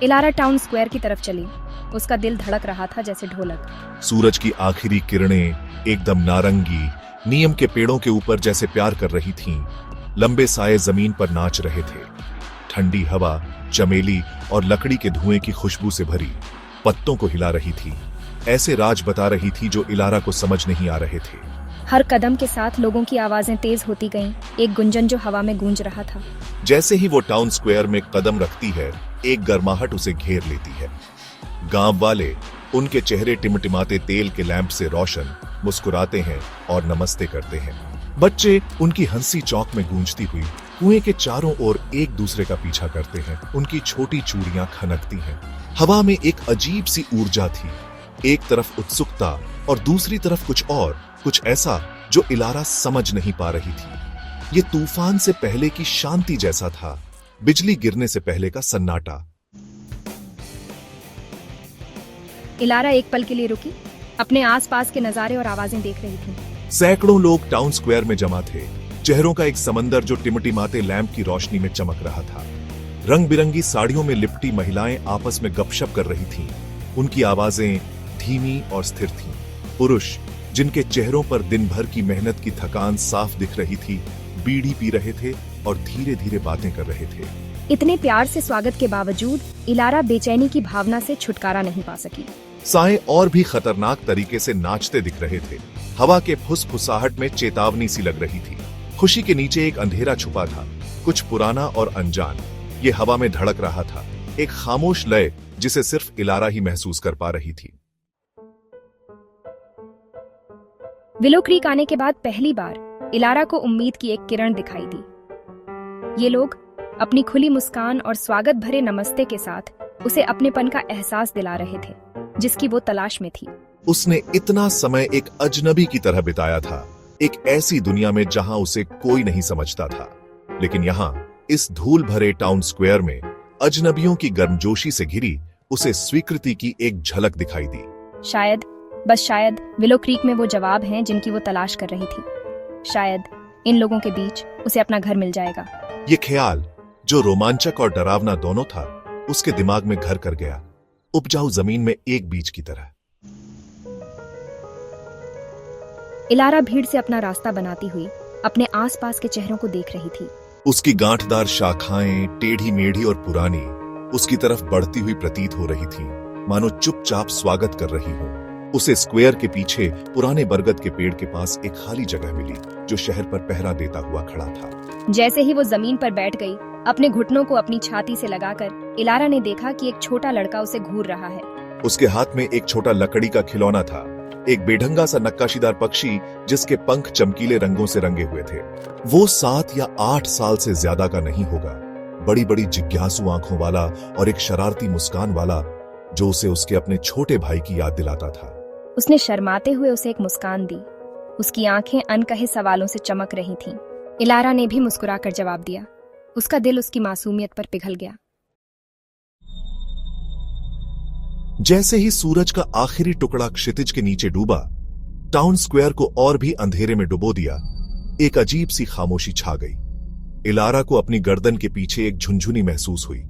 इलारा town square की तरफ चली। उसका दिल धड़क रहा था जैसे ढोलक। सूरज की आखिरी किरणें एकदम नारंगी नीम के पेड़ों के ऊपर जैसे प्यार कर रही थीं। लंबे साए जमीन पर नाच रहे थे। ठंडी हवा चमेली और लकड़ी के धुएं की खुशबू से भरी पत्तों को हिला रही थी। ऐसे राज बता रही थी जो इलारा को समझ नहीं आ रहे थे। हर कदम के साथ लोगों की आवाजें तेज होती गईं, एक गुंजन जो हवा में गूंज रहा था। जैसे ही वो टाउन स्क्वायर में कदम रखती है, एक गर्माहट उसे घेर लेती है। गांव वाले, उनके चेहरे टिमटिमाते तेल के लैंप से रोशन, मुस्कुराते हैं और नमस्ते करते हैं। बच्चे उनकी हंसी चौक में गूंजती हुई कुएं के चारों ओर एक दूसरे का पीछा करते हैं। उनकी छोटी चूड़ियां खनकती हैं। हवा में एक अजीब सी ऊर्जा थी, एक तरफ उत्सुकता और दूसरी तरफ कुछ ऐसा जो इलारा समझ नहीं पा रही थी। ये तूफान से पहले की शांति जैसा था, बिजली गिरने से पहले का सन्नाटा। इलारा एक पल के लिए रुकी, अपने आसपास के नजारे और आवाजें देख रही थी। सैकड़ों लोग टाउन स्क्वायर में जमा थे, चेहरों का एक समंदर जो टिमटिमाते लैंप की रोशनी में चमक रहा था। रंग बिरंगी साड़ियों में लिपटी महिलाएं आपस में गपशप कर रही थीं। उनकी आवाजें धीमी और स्थिर थीं। पुरुष, जिनके चेहरों पर दिन भर की मेहनत की थकान साफ दिख रही थी, बीड़ी पी रहे थे और धीरे धीरे बातें कर रहे थे। इतने प्यार से स्वागत के बावजूद इलारा बेचैनी की भावना से छुटकारा नहीं पा सकी। साए और भी खतरनाक तरीके से नाचते दिख रहे थे। हवा के फुसफुसाहट में चेतावनी सी लग रही थी। खुशी के नीचे एक अंधेरा छुपा था, कुछ पुराना और अनजान। ये हवा में धड़क रहा था, एक खामोश लय जिसे सिर्फ इलारा ही महसूस कर पा रही थी। विलो क्रीक आने के बाद पहली बार इलारा को उम्मीद की एक किरण दिखाई दी। ये लोग अपनी खुली मुस्कान और स्वागत भरे नमस्ते के साथ उसे अपनेपन का एहसास दिला रहे थे, जिसकी वो तलाश में थी। उसने इतना समय एक अजनबी की तरह बिताया था, एक ऐसी दुनिया में जहां उसे कोई नहीं समझता था। लेकिन यहाँ इस धूल भरे टाउन स्क्वायर में अजनबियों की गर्मजोशी से घिरी उसे स्वीकृति की एक झलक दिखाई दी। शायद, बस शायद, विलो क्रीक में वो जवाब हैं जिनकी वो तलाश कर रही थी। शायद इन लोगों के बीच उसे अपना घर मिल जाएगा। ये ख्याल, जो रोमांचक और डरावना दोनों था, उसके दिमाग में घर कर गया, उपजाऊ जमीन में एक बीज की तरह। इलारा भीड़ से अपना रास्ता बनाती हुई अपने आसपास के चेहरों को देख रही थी। उसकी गांठदार शाखाएं टेढ़ी मेढ़ी और पुरानी उसकी तरफ बढ़ती हुई प्रतीत हो रही थी, मानो चुपचाप स्वागत कर रही हो। उसे स्क्वायर के पीछे पुराने बरगद के पेड़ के पास एक खाली जगह मिली, जो शहर पर पहरा देता हुआ खड़ा था। जैसे ही वो जमीन पर बैठ गई, अपने घुटनों को अपनी छाती से लगाकर, इलारा ने देखा कि एक छोटा लड़का उसे घूर रहा है। उसके हाथ में एक छोटा लकड़ी का खिलौना था, एक बेढंगा सा नक्काशीदार पक्षी जिसके पंख चमकीले रंगों से रंगे हुए थे। वो 7 या 8 साल से ज्यादा का नहीं होगा, बड़ी बड़ी जिज्ञासु आंखों वाला और एक शरारती मुस्कान वाला, जो उसे उसके अपने छोटे भाई की याद दिलाता था। उसने शर्माते हुए उसे एक मुस्कान दी। उसकी आंखें अनकहे सवालों से चमक रही थीं। इलारा ने भी मुस्कुराकर जवाब दिया। उसका दिल उसकी मासूमियत पर पिघल गया। जैसे ही सूरज का आखिरी टुकड़ा क्षितिज के नीचे डूबा, टाउन स्क्वायर को और भी अंधेरे में डुबो दिया, एक अजीब सी खामोशी छा गई। इलारा को अपनी गर्दन के पीछे एक झुनझुनी महसूस हुई।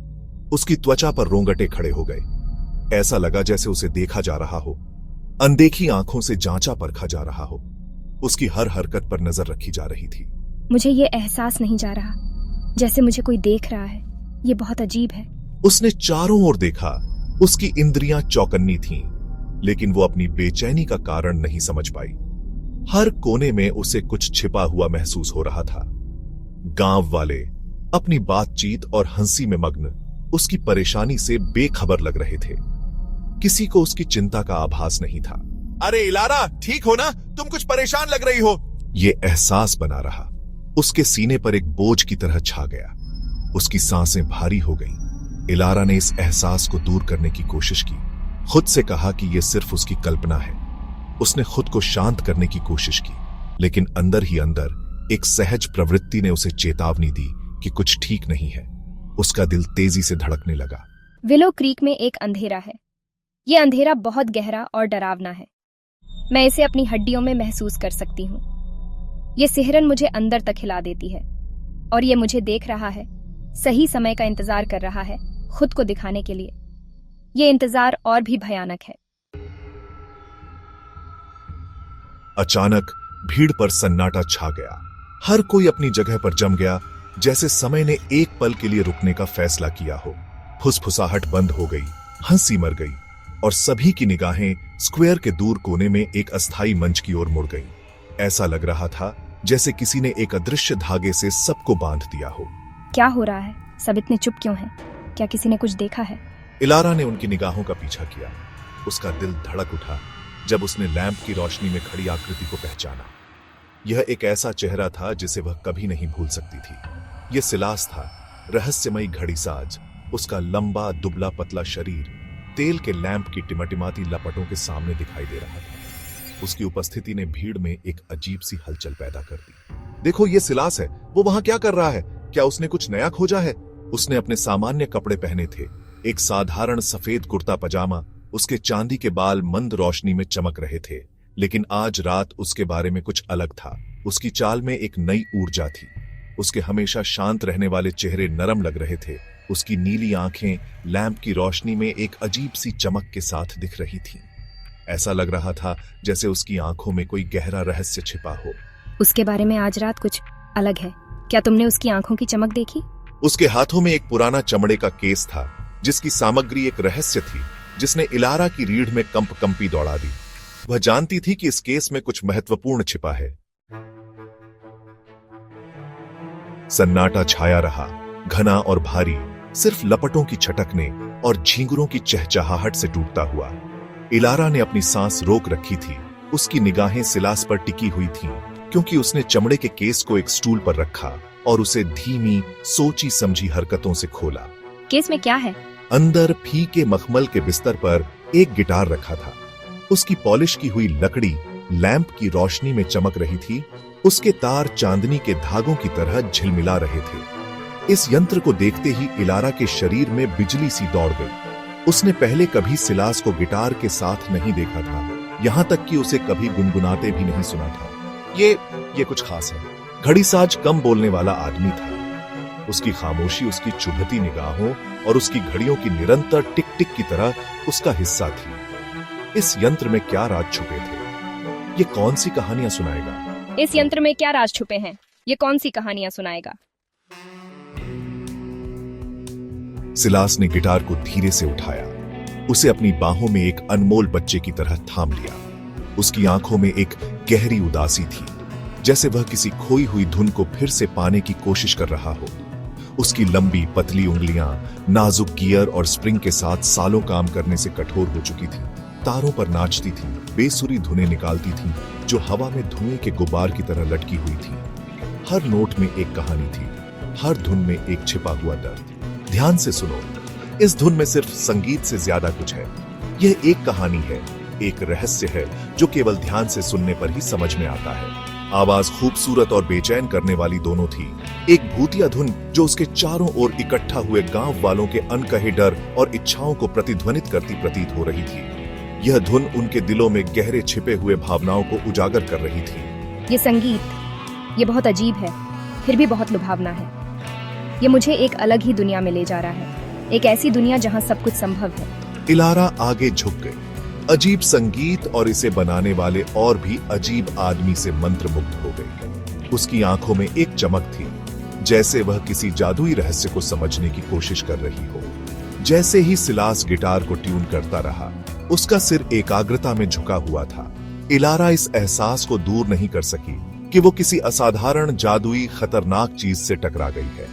उसकी त्वचा पर रोंगटे खड़े हो गए। ऐसा लगा जैसे उसे देखा जा रहा हो, अनदेखी आंखों से जांचा परखा जा रहा हो। उसकी हर हरकत पर नजर रखी जा रही थी। मुझे ये एहसास नहीं जा रहा, जैसे मुझे कोई देख रहा है। ये बहुत अजीब है। उसने चारों ओर देखा। उसकी इंद्रियां चौकन्नी थीं, लेकिन वो अपनी बेचैनी का कारण नहीं समझ पाई। हर कोने में उसे कुछ छिपा हुआ महसूस हो रहा था। गांव वाले अपनी बातचीत और हंसी में मग्न उसकी परेशानी से बेखबर लग रहे थे। किसी को उसकी चिंता का आभास नहीं था। अरे इलारा, ठीक हो ना? तुम कुछ परेशान लग रही हो। ये एहसास बना रहा। उसके सीने पर एक बोझ की तरह छा गया। उसकी सांसें भारी हो गईं। इलारा ने इस एहसास को दूर करने की कोशिश की। खुद से कहा कि यह सिर्फ उसकी कल्पना है। उसने खुद को शांत करने की कोशिश की, लेकिन अंदर ही अंदर एक सहज प्रवृत्ति ने उसे चेतावनी दी कि कुछ ठीक नहीं है। उसका दिल तेजी से धड़कने लगा। विलो क्रीक में एक अंधेरा है। ये अंधेरा बहुत गहरा और डरावना है। मैं इसे अपनी हड्डियों में महसूस कर सकती हूँ। ये सिहरन मुझे अंदर तक हिला देती है, और ये मुझे देख रहा है, सही समय का इंतजार कर रहा है, खुद को दिखाने के लिए। ये इंतजार और भी भयानक है। अचानक भीड़ पर सन्नाटा छा गया। हर कोई अपनी जगह पर जम गया, जैसे समय ने एक पल के लिए रुकने का फैसला किया हो। फुसफुसाहट बंद हो गई, हंसी मर गई और सभी की निगाहें स्क्वायर के दूर कोने में एक अस्थाई मंच की ओर मुड़ गई। ऐसा लग रहा था जैसे किसी ने एक अदृश्य धागे से सबको बांध दिया हो। क्या हो रहा है? सब इतने चुप क्यों हैं? क्या किसी ने कुछ देखा है? इलारा ने उनकी निगाहों का पीछा किया। उसका दिल धड़क उठा जब उसने लैंप की रोशनी में खड़ी आकृति को पहचाना। यह एक ऐसा चेहरा था जिसे वह कभी नहीं भूल सकती थी। यह सिलास था, रहस्यमयी घड़ीसाज। उसका लंबा दुबला पतला शरीर तेल के लैंप की टिमटिमाती लपटों के सामने दिखाई दे रहा था। उसकी उपस्थिति ने भीड़ में एक अजीब सी हलचल पैदा कर दी। देखो, ये सिलास है। वो वहां क्या कर रहा है? क्या उसने कुछ नया खोजा है? उसने अपने सामान्य कपड़े पहने थे, एक साधारण सफेद कुर्ता पजामा। उसके चांदी के बाल मंद रोशनी में चमक रहे थे, लेकिन आज रात उसके बारे में कुछ अलग था। उसकी चाल में एक नई ऊर्जा थी। उसके हमेशा शांत रहने वाले चेहरे नरम लग रहे थे। उसकी नीली आंखें लैंप की रोशनी में एक अजीब सी चमक के साथ दिख रही थीं। ऐसा लग रहा था जैसे उसकी आंखों में कोई गहरा रहस्य छिपा हो। उसके बारे में आज रात कुछ अलग है। क्या तुमने उसकी आंखों की चमक देखी? उसके हाथों में एक पुराना चमड़े का केस था, जिसकी सामग्री एक रहस्य थी, जिसने इलारा की रीढ़ में कंपी दौड़ा दी। वह जानती थी कि इस केस में कुछ महत्वपूर्ण छिपा है। सन्नाटा छाया रहा, घना और भारी, सिर्फ लपटों की छटकने और झींगुरों की चहचहाहट से टूटता हुआ। इलारा ने अपनी सांस रोक रखी थी। उसकी निगाहें सिलास पर टिकी हुई थीं, क्योंकि उसने चमड़े के केस को एक स्टूल पर रखा और उसे धीमी सोची समझी हरकतों से खोला। केस में क्या है? अंदर फीके मखमल के बिस्तर पर एक गिटार रखा था। उसकी पॉलिश की हुई लकड़ी लैंप की रोशनी में चमक रही थी। उसके तार चांदनी के धागों की तरह झिलमिला रहे थे। इस यंत्र को देखते ही इलारा के शरीर में बिजली सी दौड़ गई। उसने पहले कभी सिलास को गिटार के साथ नहीं देखा था, यहां तक कि उसे कभी गुनगुनाते भी नहीं सुना था। ये कुछ खास है। घड़ीसाज कम बोलने वाला आदमी था। उसकी खामोशी उसकी चुभती निगाहों और उसकी घड़ियों की निरंतर टिक टिक की तरह उसका हिस्सा थी। इस यंत्र में क्या राज छुपे थे? ये कौन सी कहानियां सुनाएगा? इस यंत्र में क्या राज छुपे हैं? ये कौन सी कहानियां सुनाएगा? सिलास ने गिटार को धीरे से उठाया, उसे अपनी बाहों में एक अनमोल बच्चे की तरह थाम लिया। उसकी आंखों में एक गहरी उदासी थी, जैसे वह किसी खोई हुई धुन को फिर से पाने की कोशिश कर रहा हो। उसकी लंबी पतली उंगलियां नाजुक गियर और स्प्रिंग के साथ सालों काम करने से कठोर हो चुकी थीं। तारों पर नाचती थीं, बेसुरी धुनें निकालती थीं, जो हवा में धुएं के गुब्बार की तरह लटकी हुई थीं। हर नोट में एक कहानी थी, हर धुन में एक छिपा हुआ दर्द। ध्यान से सुनो, इस धुन में सिर्फ संगीत से ज्यादा कुछ है। यह एक कहानी है, एक रहस्य है जो केवल ध्यान से सुनने पर ही समझ में आता है। आवाज खूबसूरत और बेचैन करने वाली दोनों थी। एक भूतिया धुन जो उसके चारों ओर इकट्ठा हुए गांव वालों के अनकहे डर और इच्छाओं को प्रतिध्वनित करती प्रतीत हो रही थी। यह धुन उनके दिलों में गहरे छिपे हुए भावनाओं को उजागर कर रही थी। ये संगीत, ये बहुत अजीब है, फिर भी बहुत लुभावना है। ये मुझे एक अलग ही दुनिया में ले जा रहा है, एक ऐसी दुनिया जहां सब कुछ संभव है। इलारा आगे झुक गई। अजीब संगीत और इसे बनाने वाले और भी अजीब आदमी से मंत्रमुग्ध हो गई। उसकी आंखों में एक चमक थी, जैसे वह किसी जादुई रहस्य को समझने की कोशिश कर रही हो। जैसे ही सिलास गिटार को ट्यून करता रहा, उसका सिर एकाग्रता में झुका हुआ था। इलारा इस एहसास को दूर नहीं कर सकी कि वो किसी असाधारण जादुई खतरनाक चीज से टकरा गई है।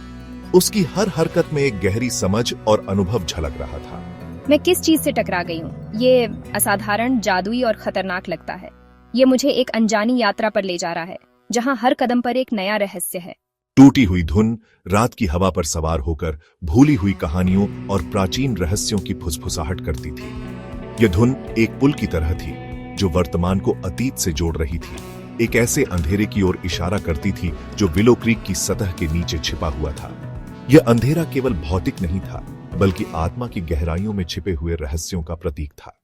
उसकी हर हरकत में एक गहरी समझ और अनुभव झलक रहा था। मैं किस चीज से टकरा गई हूँ? ये असाधारण, जादुई और खतरनाक लगता है। ये मुझे एक अनजानी यात्रा पर ले जा रहा है, जहाँ हर कदम पर एक नया रहस्य है। टूटी हुई धुन रात की हवा पर सवार होकर भूली हुई कहानियों और प्राचीन रहस्यों की फुसफुसाहट करती थी। यह धुन एक पुल की तरह थी, जो वर्तमान को अतीत से जोड़ रही थी। एक ऐसे अंधेरे की ओर इशारा करती थी जो विलो क्रीक की सतह के नीचे छिपा हुआ था। यह अंधेरा केवल भौतिक नहीं था, बल्कि आत्मा की गहराइयों में छिपे हुए रहस्यों का प्रतीक था।